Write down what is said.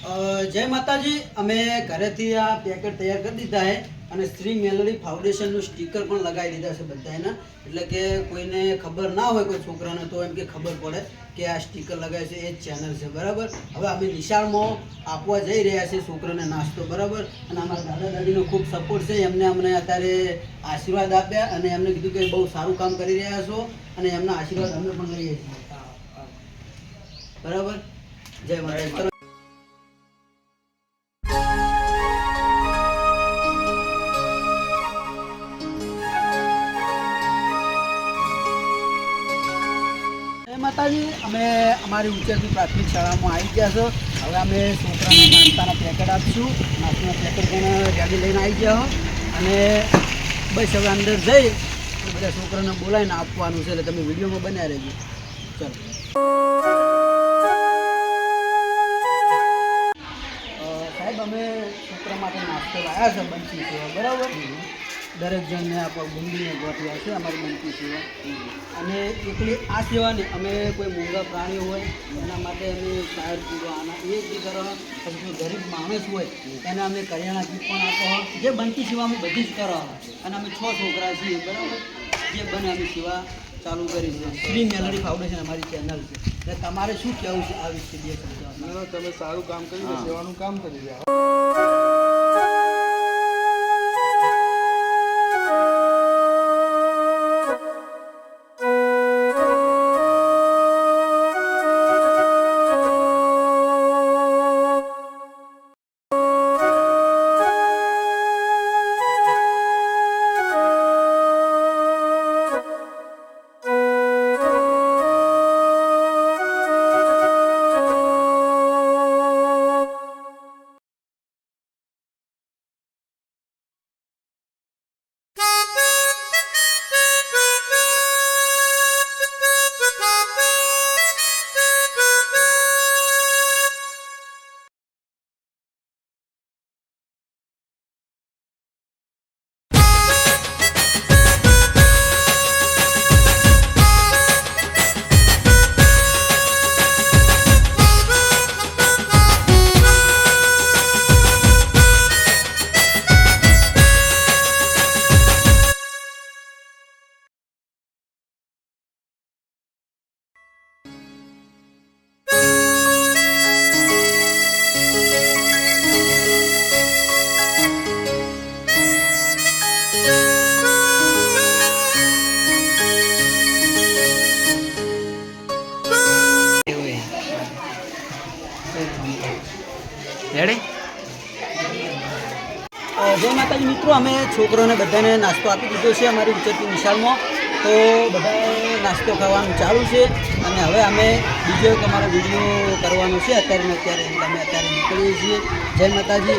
जय माताजी अमे घरेथी आ पेकेट तैयार कर दीधा है અને શ્રી મેલડી ફાઉન્ડેશનનું સ્ટીકર પણ લગાવી દીધા છે બધાયના એટલે કે કોઈને ખબર ના હોય કોઈ છોકરાને તો એમ કે ખબર પડે કે આ સ્ટીકર લગાવે છે એ જ ચેનલ છે બરાબર। હવે અમે નિશાળમાં આપવા જઈ રહ્યા છીએ છોકરાને નાસ્તો બરાબર। અને અમારા દાદા દાદીનો ખૂબ સપોર્ટ છે, એમને અમને અત્યારે આશીર્વાદ આપ્યા અને એમને કીધું કે બહુ સારું કામ કરી રહ્યા છો અને એમના આશીર્વાદ અમે પણ લઈએ છીએ બરાબર। જય માતા। माताजी अमे अमारी उच्चतर प्राथमिक शाला में आई गया छो। हवे अमे छोकराने नास्ताना पेकेट आपशुं। नास्ताना पेकेट पण गाड़ी लईने आई गया हो अने बस हवे अंदर जई बधा छोकराने बोलावीने आपवानुं छे એટલે તમે વિડિયોમાં બન્યા રહેજો। ચલો साहेब अमे छोकरा माटे नास्तो लाया छे बंसी सेवा बराबर। दरेक जणने आप बूंदीने गोठव्या छे अमारी बंसी सेवा अने एकली आ सेवा ने अमे कोई मूंगा प्राणी होय एना माटे अमे टायर पूरो आना ए जी करो। પછી जो गरीब माणस होय एने अमे करियाणा किट पण आपो जे बंसी सेवा अमे बधी ज करो अने अमे 6 छोकरा छीए बराबर। जे बने अमे सेवा चालू करी છે। શ્રી મેલડી ફાઉન્ડેશન અમારી ચેનલ છે એટલે તમારે શું કહેવું છે આ વિશે બે શબ્દો? તમે સારું કામ કરી સેવાનું કામ કરી રહ્યા। जय माताजी मित्रों अमे छोकरों ने बधाने नास्तो आपी दीधो छे अमारी उच्चतर निशाल में। तो बधाए नास्तो खावानुं चालू छे अने हवे अमे बीजो एक अमारो विडियो करवानो छे अत्यारे ने अत्यारे अमे अत्यारे निकळीए छीए। जय माताजी।